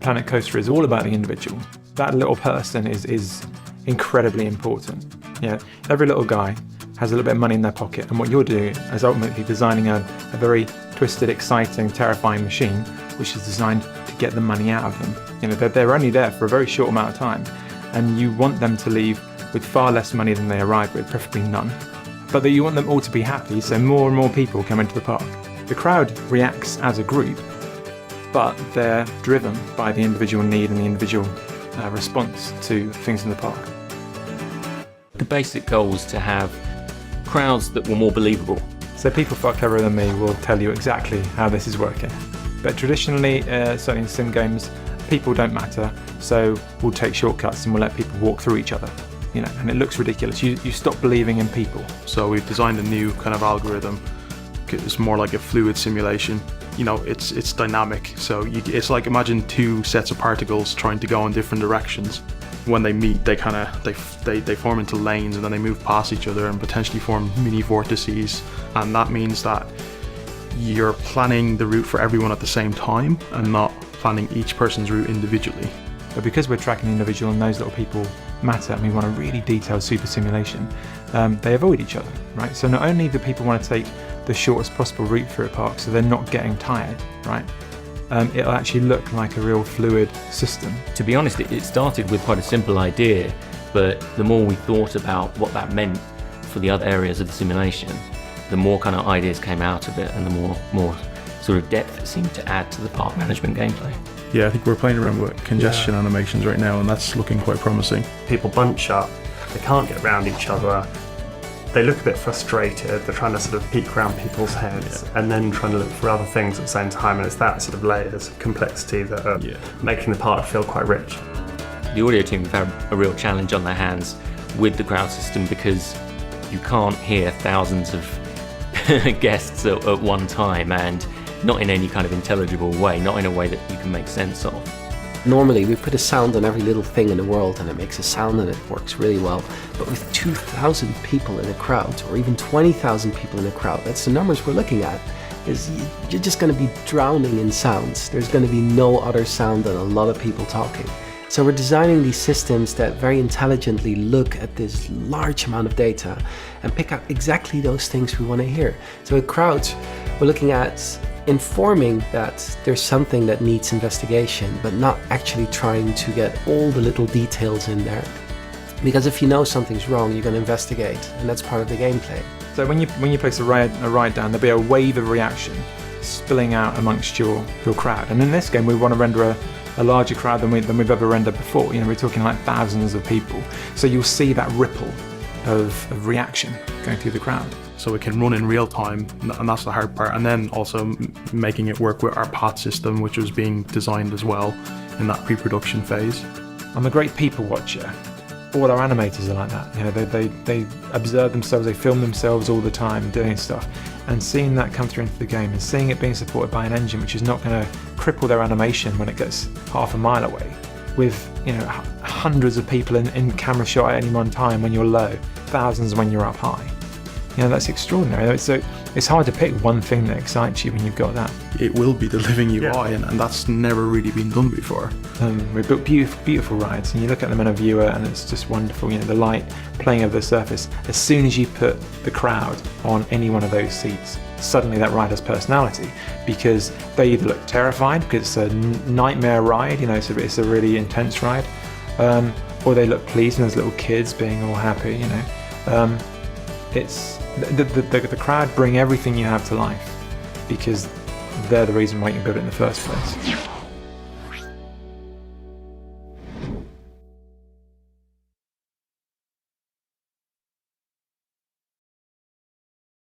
Planet Coaster is all about the individual. That little person is incredibly important. Every little guy has a little bit of money in their pocket, and what you're doing is ultimately designing a very twisted, exciting, terrifying machine which is designed to get the money out of them. They're only there for a very short amount of time, and you want them to leave with far less money than they arrived with, preferably none. But that you want them all to be happy, so more and more people come into the park. The crowd reacts as a group, but they're driven by the individual need and the individual response to things in the park. The basic goal was to have crowds that were more believable. So people far cleverer than me will tell you exactly how this is working. But traditionally, certainly in sim games, people don't matter, so we'll take shortcuts and we'll let people walk through each other. And it looks ridiculous. You stop believing in people. So we've designed a new kind of algorithm. It's more like a fluid simulation. It's dynamic. So it's like, imagine two sets of particles trying to go in different directions. When they meet, they form into lanes, and then they move past each other and potentially form mini vortices. And that means that you're planning the route for everyone at the same time and not planning each person's route individually. But because we're tracking the individual and those little people matter, and we want a really detailed super simulation, they avoid each other, right? So not only do people want to take the shortest possible route through a park so they're not getting tired, right? It'll actually look like a real fluid system. To be honest, it started with quite a simple idea, but the more we thought about what that meant for the other areas of the simulation, the more kind of ideas came out of it, and the more sort of depth it seemed to add to the park management gameplay. Yeah, I think we're playing around with congestion animations right now, and that's looking quite promising. People bunch up, they can't get around each other, they look a bit frustrated, they're trying to sort of peek around people's heads, and then trying to look for other things at the same time, and it's that sort of layers of complexity that are making the park feel quite rich. The audio team have had a real challenge on their hands with the crowd system, because you can't hear thousands of guests at one time, and not in any kind of intelligible way, not in a way that you can make sense of. Normally we put a sound on every little thing in the world and it makes a sound and it works really well. But with 2,000 people in a crowd, or even 20,000 people in a crowd, that's the numbers we're looking at, is you're just going to be drowning in sounds. There's going to be no other sound than a lot of people talking. So we're designing these systems that very intelligently look at this large amount of data and pick out exactly those things we want to hear. So with crowds, we're looking at informing that there's something that needs investigation, but not actually trying to get all the little details in there. Because if you know something's wrong, you're going to investigate, and that's part of the gameplay. So when you place a ride down, there'll be a wave of reaction spilling out amongst your crowd. And in this game, we want to render a larger crowd than we've ever rendered before. We're talking like thousands of people. So you'll see that ripple of reaction going through the crowd. So it can run in real time, and that's the hard part. And then also making it work with our path system, which was being designed as well in that pre-production phase. I'm a great people watcher. All our animators are like that. They observe themselves, they film themselves all the time doing stuff, and seeing that come through into the game, and seeing it being supported by an engine which is not going to cripple their animation when it gets half a mile away, with hundreds of people in camera shot at any one time when you're low, thousands when you're up high. That's extraordinary. So it's hard to pick one thing that excites you when you've got that. It will be the living UI, and that's never really been done before. We built beautiful rides, and you look at them in a viewer and it's just wonderful. The light playing over the surface. As soon as you put the crowd on any one of those seats, suddenly that ride has personality, because they either look terrified because it's a nightmare ride, it's a really intense ride, or they look pleased, and there's little kids being all happy. It's the crowd bring everything you have to life, because they're the reason why you build it in the first place.